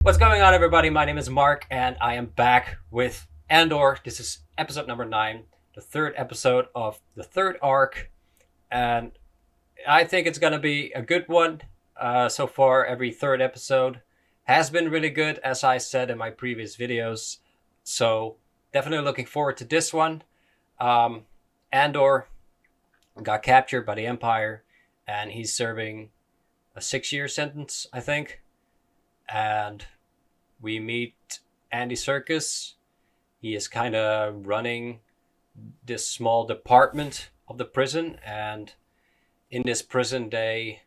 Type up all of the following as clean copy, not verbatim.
What's going on, everybody? My name is Mark, and I am back with Andor. This is episode number 9, the third episode of the third arc, and I think it's going to be a good one. So far, every third episode has been really good, as I said in my previous videos. So, definitely looking forward to this one. Andor got captured by the Empire, and he's serving a 6-year sentence, I think. And we meet Andy Serkis. He is kind of running this small department of the prison, and in this prison they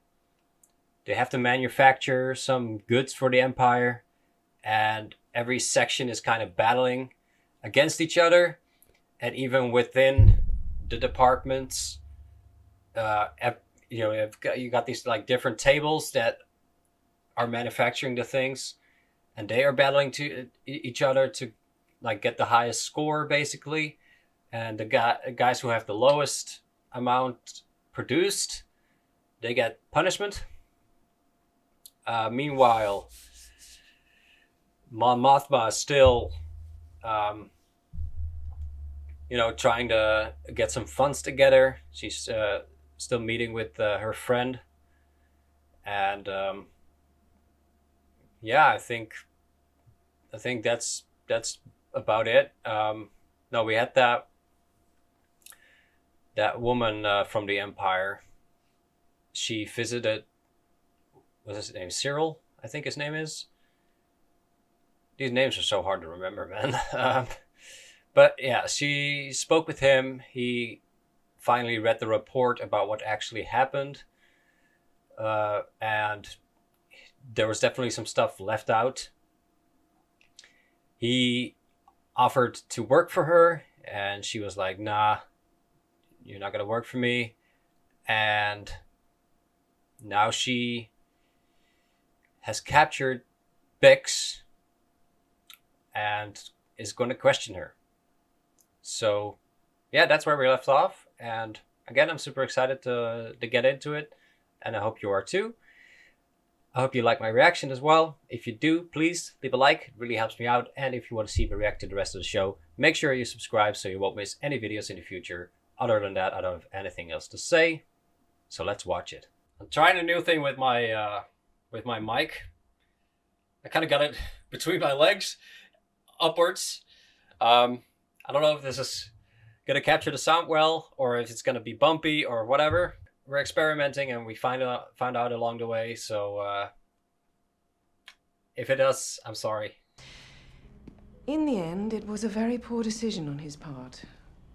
have to manufacture some goods for the Empire, and every section is kind of battling against each other, and even within the departments, you got these like different tables that are manufacturing the things, and they are battling to each other to like get the highest score basically, and the guys who have the lowest amount produced, they get punishment. Meanwhile, Mon Mothma is still trying to get some funds together. She's still meeting with her friend, and yeah, I think that's about it. No, we had that woman from the Empire. She visited. What's his name? SYRIL, I think his name is. These names are so hard to remember, man. But yeah, she spoke with him. He finally read the report about what actually happened, and there was definitely some stuff left out. He offered to work for her, and she was like, nah, you're not going to work for me. And now she has captured Bix and is going to question her. So yeah, that's where we left off. And again, I'm super excited to get into it, and I hope you are too. I hope you like my reaction as well. If you do, please leave a like. It really helps me out. And if you want to see me react to the rest of the show, make sure you subscribe so you won't miss any videos in the future. Other than that, I don't have anything else to say. So let's watch it. I'm trying a new thing with my mic. I kind of got it between my legs, upwards. I don't know if this is going to capture the sound well, or if it's going to be bumpy or whatever. We're experimenting, and we found out along the way. So if it does, I'm sorry. In the end, it was a very poor decision on his part.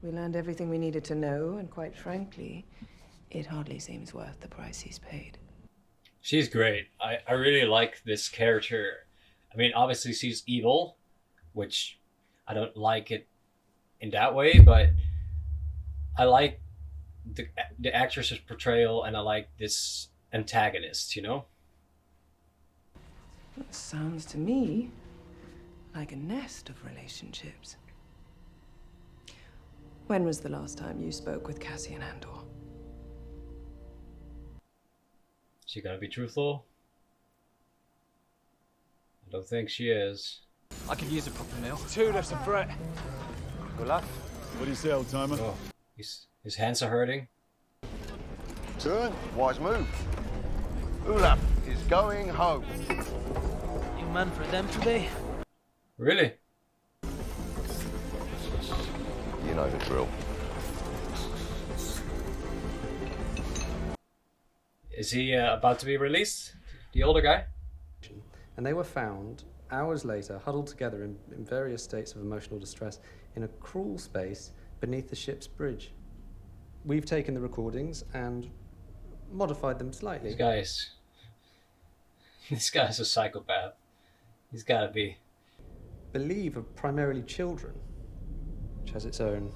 We learned everything we needed to know, and quite frankly, it hardly seems worth the price he's paid. She's great. I really like this character. I mean, obviously she's evil, which I don't like it in that way, but I like the actress's portrayal, and I like this antagonist, It sounds to me like a nest of relationships. When was the last time you spoke with Cassian Andor? She gonna be truthful? I don't think she is. I could use a proper meal. 2 left to fret. Good luck. What do you say, old timer? Oh, his hands are hurting. Turn, wise move. Ulap is going home. You man for them today? Really? You know the drill. Is he about to be released? The older guy? And they were found hours later, huddled together in various states of emotional distress in a crawl space beneath the ship's bridge. We've taken the recordings and modified them slightly. This guy's a psychopath. He's gotta be. Believe are primarily children, which has its own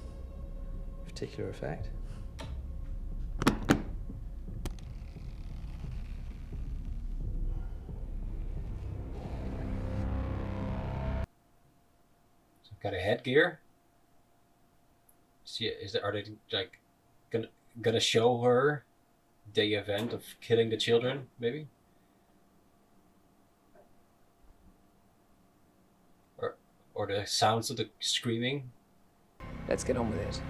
particular effect. Got a headgear. Are they like gonna show her the event of killing the children? Maybe. or the sounds of the screaming. Let's get on with it.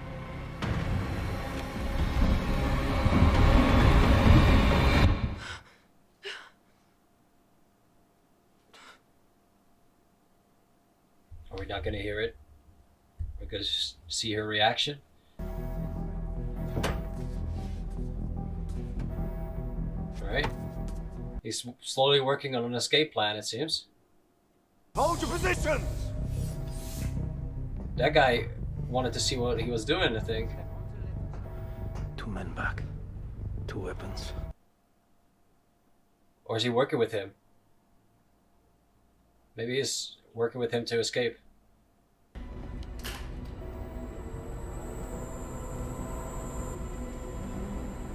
Are we not gonna hear it? We're gonna just see her reaction. Alright. He's slowly working on an escape plan, it seems. Hold your positions! That guy wanted to see what he was doing, I think. 2 men back. 2 weapons. Or is he working with him? Maybe he's working with him to escape.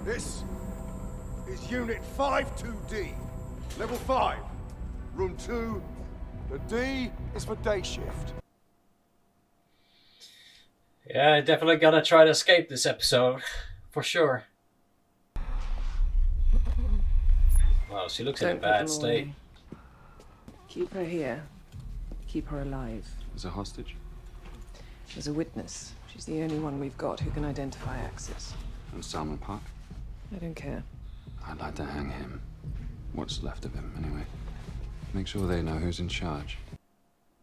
This is Unit 52D. Level 5. Room 2. The D is for day shift. Yeah, I definitely gonna try to escape this episode. For sure. Wow, she looks in a Don't put bad them state. away. Keep her here. Keep her alive. As a hostage? As a witness. She's the only one we've got who can identify Axis. And Salmon Park? I don't care. I'd like to hang him. What's left of him, anyway. Make sure they know who's in charge.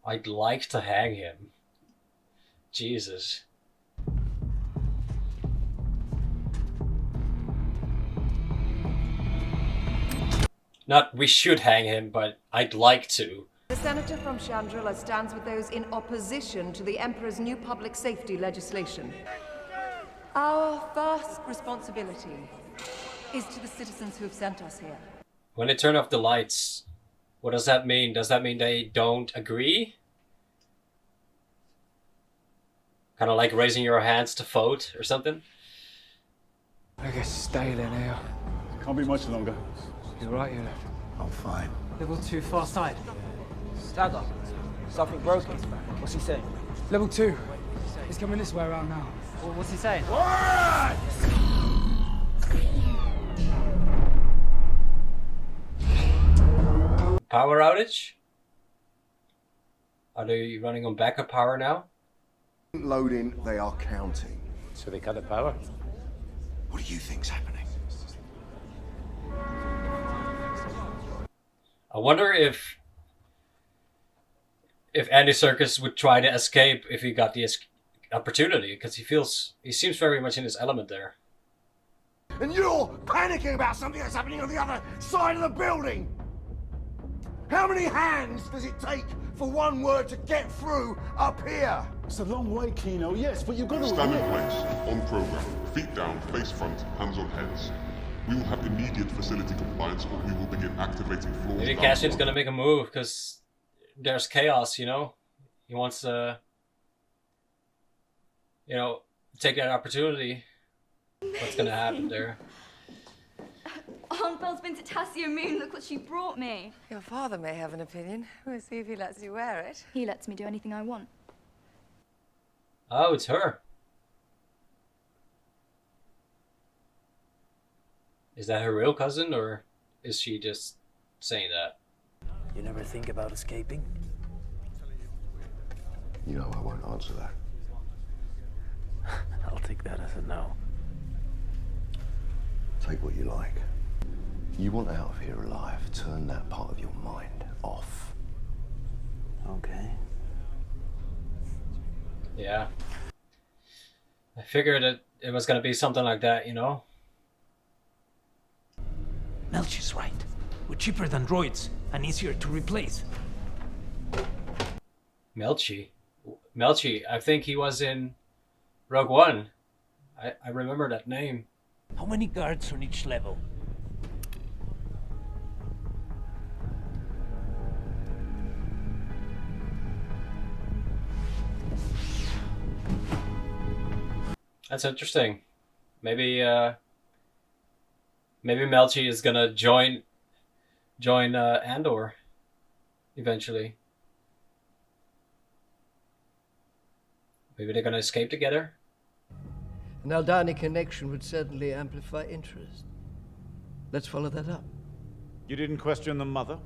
I'd like to hang him. Jesus. Not we should hang him, but I'd like to. The senator from Chandrila stands with those in opposition to the Emperor's new public safety legislation. Our first responsibility is to the citizens who have sent us here. When they turn off the lights, what does that mean? Does that mean they don't agree? Kind of like raising your hands to vote or something? I guess stay there now. Can't be much longer. You're right, you I'm fine. Level 2, far side. Stagger. Something broken. What's he saying? Level 2. He's coming this way around now. What's he saying? Power outage? Are they running on backup power now? Loading, they are counting. So they cut the power? What do you think's happening? I wonder if Andy Serkis would try to escape if he got the opportunity, because he seems very much in his element there. And you're panicking about something that's happening on the other side of the building! How many hands does it take for one word to get through up here? It's a long way, Kino, yes, but you've got to... Stand in place, on program, feet down, face front, hands on heads. We will have immediate facility compliance, or we will begin activating floors. Maybe Cassian's gonna make a move because there's chaos, you know? He wants to, you know, take that opportunity. What's gonna happen there? Aunt Belle's been to Tassio Moon. Look what she brought me. Your father may have an opinion. We'll see if he lets you wear it. He lets me do anything I want. Oh, it's her. Is that her real cousin, or is she just saying that? You never think about escaping? You know I won't answer that. I'll take that as a no. Take what you like. You want out of here alive, turn that part of your mind off. Okay. Yeah. I figured it was gonna be something like that, you know? Melchi's right. We're cheaper than droids and easier to replace. Melchi, I think he was in Rogue One. I remember that name. How many guards on each level? That's interesting. Maybe Melchi is gonna join Andor eventually. Maybe they're gonna escape together. An Aldani connection would certainly amplify interest. Let's follow that up. You didn't question the mother?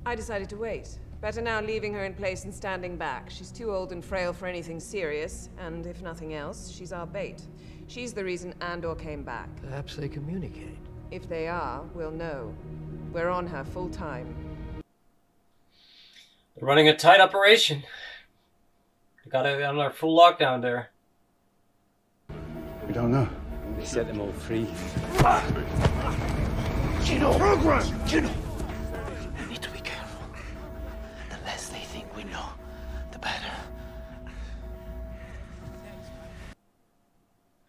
I decided to wait. Better now leaving her in place and standing back. She's too old and frail for anything serious, and if nothing else, she's our bait. She's the reason Andor came back. Perhaps they communicate. If they are, we'll know. We're on her full time. They're running a tight operation. They got it on our full lockdown there. We don't know. We set them all free. Program! We need to be careful. The less they think we know, the better.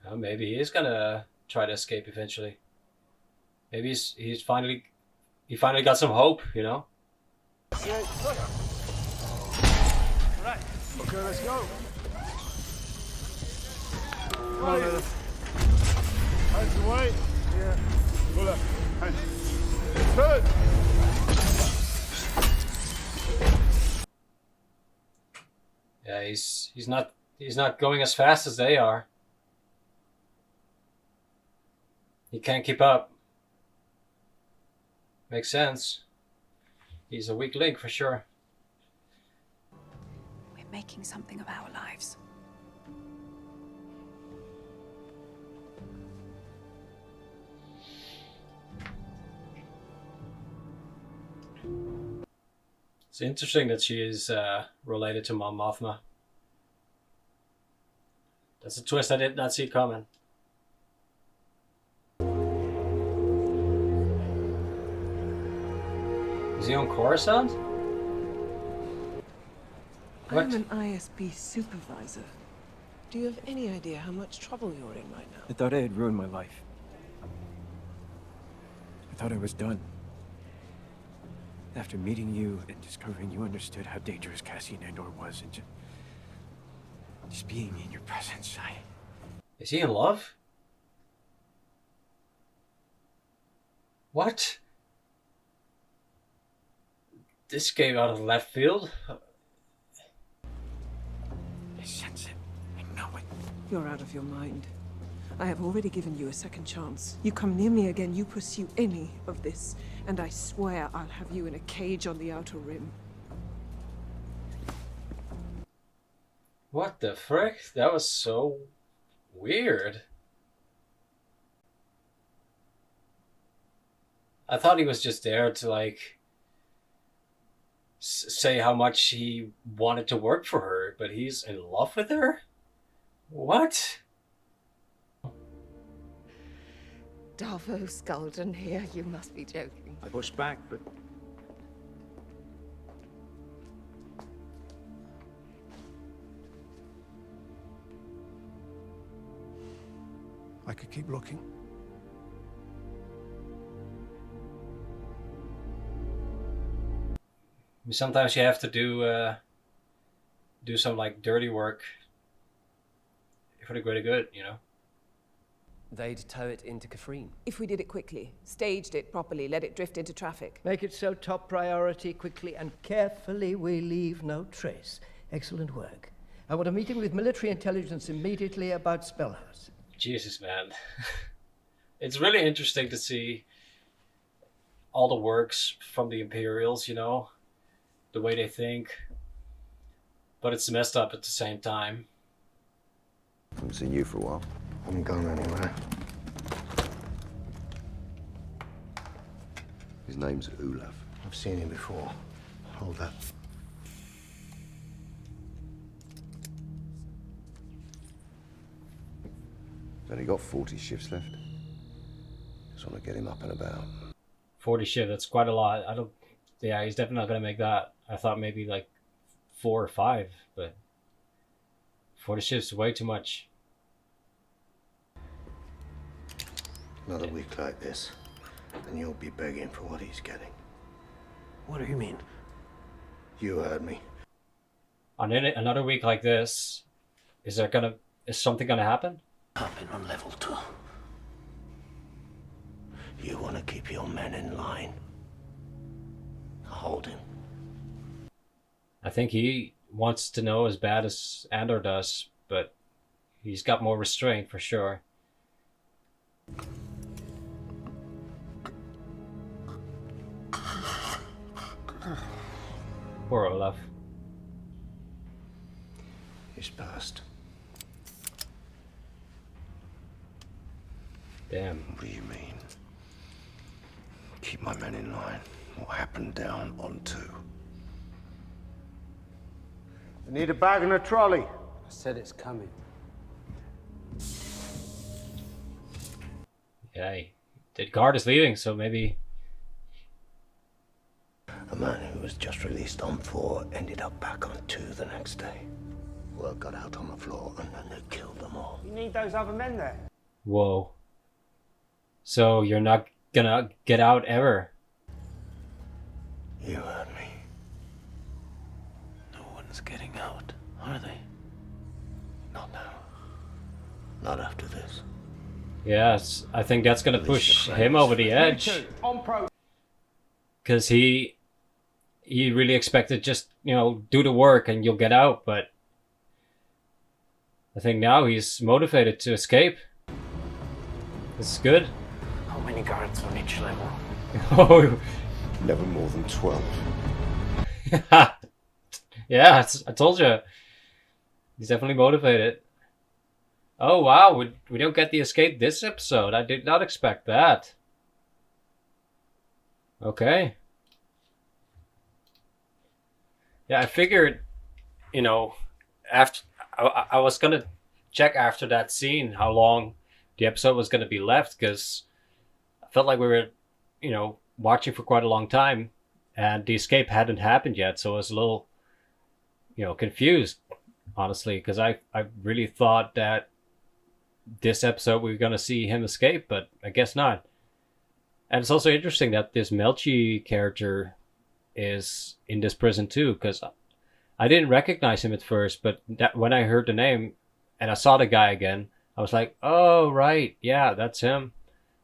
Well, maybe he is gonna try to escape eventually. Maybe he finally got some hope, you know? Right. Okay, let's go. Come on, Dennis. Hands away. Yeah. Pull up. Hands. Turn. Yeah, he's not going as fast as they are. He can't keep up. Makes sense. He's a weak link for sure. We're making something of our lives. It's interesting that she is related to Mom Mothma. That's a twist I did not see coming. Is he on Coruscant? What? I'm an ISB supervisor. Do you have any idea how much trouble you're in right now? I thought I had ruined my life. I thought I was done. After meeting you and discovering you understood how dangerous Cassian Andor was, and just being in your presence, Is he in love? What? This came out of left field. I sense it. I know it. You're out of your mind. I have already given you a second chance. You come near me again, you pursue any of this, and I swear I'll have you in a cage on the Outer Rim. What the frick? That was so weird. I thought he was just there to like say how much he wanted to work for her, but he's in love with her? What? Darvo Skulden here, you must be joking. I pushed back, but I could keep looking. Sometimes you have to do some like dirty work for the greater good, you know? They'd tow it into Kafrene. If we did it quickly, staged it properly, let it drift into traffic. Make it so top priority quickly and carefully we leave no trace. Excellent work. I want a meeting with military intelligence immediately about Spellhouse. Jesus, man. It's really interesting to see all the works from the Imperials, you know? The way they think. But it's messed up at the same time. I haven't seen you for a while. I haven't gone anywhere. His name's Olaf. I've seen him before. Hold up. He's only got 40 shifts left. Just want to get him up and about. 40 shift, that's quite a lot. Yeah, he's definitely not going to make that. I thought maybe like 4 or 5, but 40 shifts is way too much. Another week like this, and you'll be begging for what he's getting. What do you mean? You heard me. On another week like this, is something gonna happen? Happen on level 2. You want to keep your men in line. Hold him. I think he wants to know as bad as Andor does, but he's got more restraint for sure. Poor Olaf. It's past. Damn. What do you mean? Keep my men in line. What happened down on 2? I need a bag and a trolley. I said it's coming. Yeah, the guard is leaving, so maybe... A man who was just released on 4 ended up back on 2 the next day. Word got out on the floor and then they killed them all. You need those other men there. Whoa. So you're not gonna get out ever? You heard me. No one's getting out, are they? Not now. Not after this. Yes, I think that's gonna push him over the edge. Because he really expected just, you know, do the work and you'll get out, but I think now he's motivated to escape. This is good. How many guards on each level? Oh, Never more than 12. yeah, I told you. He's definitely motivated. Oh wow, we don't get the escape this episode. I did not expect that. Okay. Yeah, I figured, you know, after I was gonna check after that scene how long the episode was gonna be left, because I felt like we were, you know, watching for quite a long time, and the escape hadn't happened yet, so I was a little, you know, confused, honestly, because I really thought that this episode we were gonna see him escape, but I guess not. And it's also interesting that this Melchi character is in this prison too, because I didn't recognize him at first, but when I heard the name and I saw the guy again, I was like, oh, right, yeah, that's him.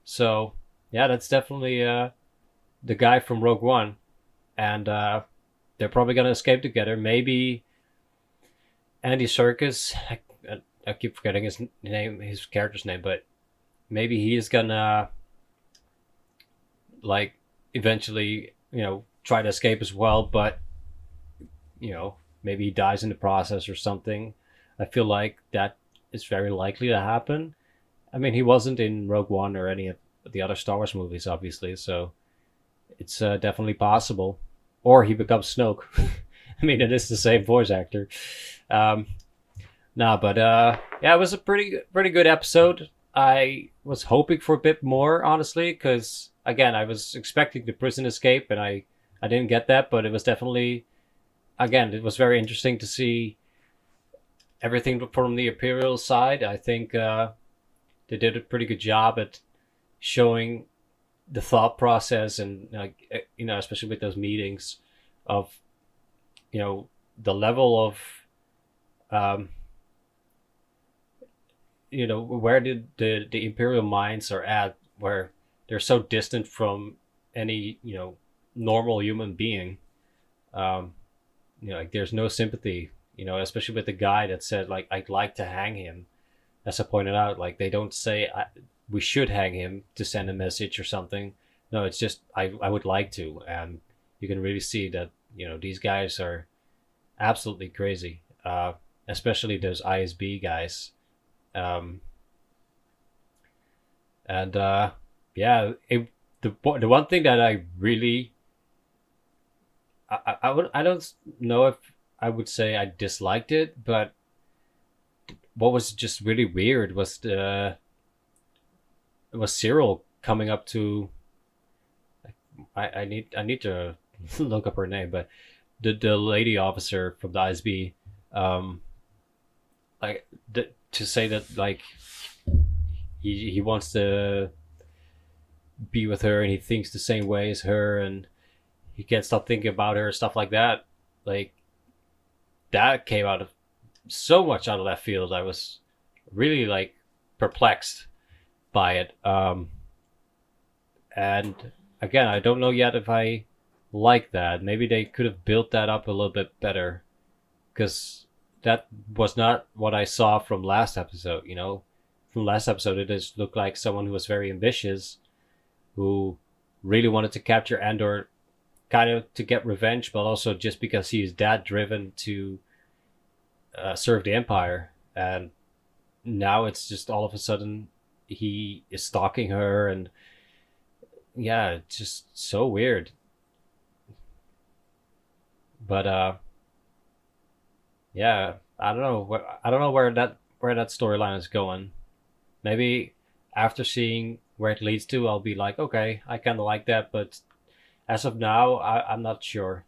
So, yeah, that's definitely the guy from Rogue One. And they're probably going to escape together. Maybe Andy Serkis, I keep forgetting his name, his character's name, but maybe he is going to, like, eventually, you know, try to escape as well, but, you know, maybe he dies in the process or something. I feel like that is very likely to happen. I mean, he wasn't in Rogue One or any of the other Star Wars movies, obviously, so it's definitely possible. Or he becomes Snoke. I mean, it is the same voice actor. Yeah, it was a pretty good episode. I was hoping for a bit more, honestly, because, again, I was expecting the prison escape, and I didn't get that, but it was definitely, again, it was very interesting to see everything from the Imperial side. I think they did a pretty good job at showing the thought process, and you know, especially with those meetings, of, you know, the level of you know, where the Imperial minds are at, where they're so distant from any, you know, normal human being. You know, like, there's no sympathy, you know, especially with the guy that said, like, I'd like to hang him. As I pointed out, like, they don't say we should hang him to send a message or something. No, it's just I would like to. And you can really see that, you know, these guys are absolutely crazy, especially those ISB guys. Yeah, the one thing that I really, I don't know if I would say I disliked it, but what was just really weird was SYRIL coming up to, I need to look up her name, but the lady officer from the ISB, to say that, like, he wants to be with her and he thinks the same way as her and he can't stop thinking about her, stuff like that. Like, that came out of so much out of left field. I was really, like, perplexed by it. And again, I don't know yet if I like that. Maybe they could have built that up a little bit better, because that was not what I saw from last episode. You know, from last episode, it just looked like someone who was very ambitious, who really wanted to capture Andor kind of to get revenge, but also just because he is that driven to serve the Empire. And now it's just all of a sudden he is stalking her, and yeah, it's just so weird. But yeah, I don't know where that storyline is going. Maybe after seeing where it leads to, I'll be like, okay, I kind of like that, but as of now, I'm not sure.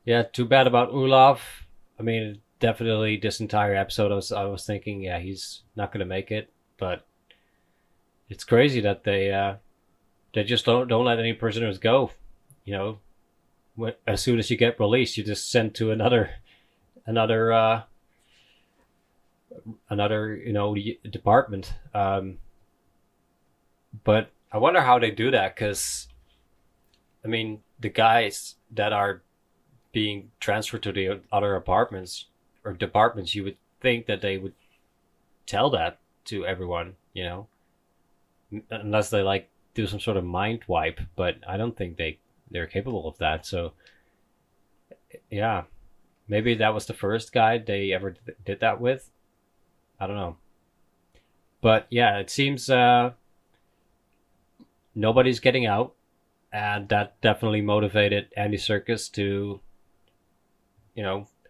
Yeah, too bad about Olaf. I mean, definitely this entire episode, I was thinking, yeah, he's not gonna make it. But it's crazy that they just don't let any prisoners go. You know, as soon as you get released, you just send to another department. But I wonder how they do that, because I mean, the guys that are being transferred to the other apartments or departments, you would think that they would tell that to everyone, unless they like do some sort of mind wipe. But I don't think they're capable of that. So yeah, maybe that was the first guy they ever did that with. I don't know. But yeah, it seems nobody's getting out, and that definitely motivated Andy Serkis to,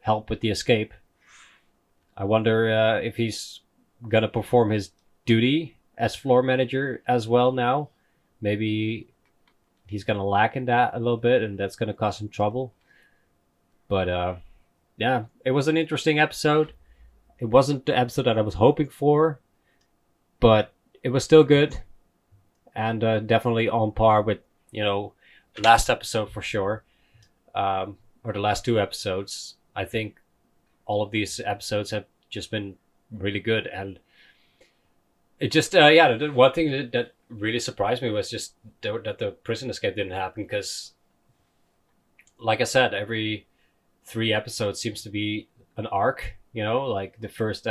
help with the escape. I wonder if he's gonna perform his duty as floor manager as well now. Maybe he's gonna lack in that a little bit, and that's gonna cause him trouble. But yeah, it was an interesting episode. It wasn't the episode that I was hoping for, but it was still good, and definitely on par with the last episode for sure, or the last two episodes. I think all of these episodes have just been really good, and it just the one thing that really surprised me was just that the prison escape didn't happen, because, like I said, every 3 episodes seems to be an arc. Like the first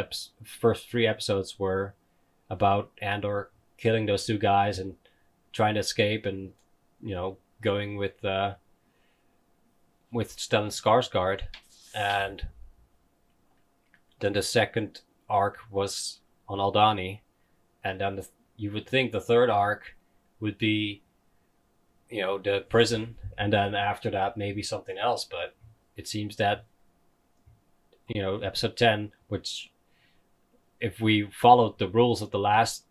3 episodes were about Andor killing those 2 guys and trying to escape, and going with Stellan Skarsgård. And then the second arc was on Aldhani, and then you would think the third arc would be the prison, and then after that maybe something else. But it seems that episode 10, which, if we followed the rules of the last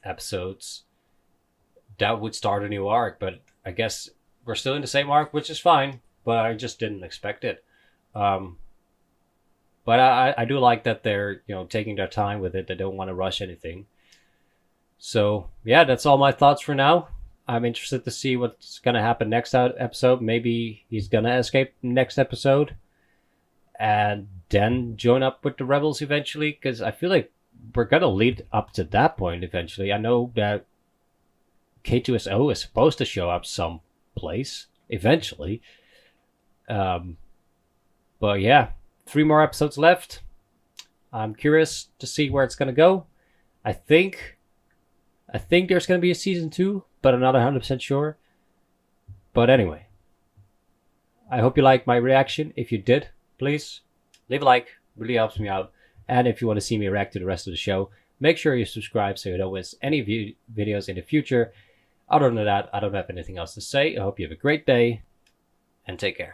episodes, that would start a new arc. But I guess we're still in the same arc, which is fine, but I just didn't expect it. But I do like that they're taking their time with it. They don't want to rush anything. So yeah, that's all my thoughts for now. I'm interested to see what's gonna happen next episode. Maybe he's gonna escape next episode and then join up with the rebels eventually, because I feel like we're gonna lead up to that point eventually. I know that K2SO is supposed to show up someplace eventually. But yeah, 3 more episodes left. I'm curious to see where it's gonna go. I think there's gonna be a season 2, but I'm not 100% sure. But anyway, I hope you liked my reaction. If you did, please leave a like. Really helps me out. And if you want to see me react to the rest of the show, make sure you subscribe so you don't miss any videos in the future. Other than that, I don't have anything else to say. I hope you have a great day, and take care.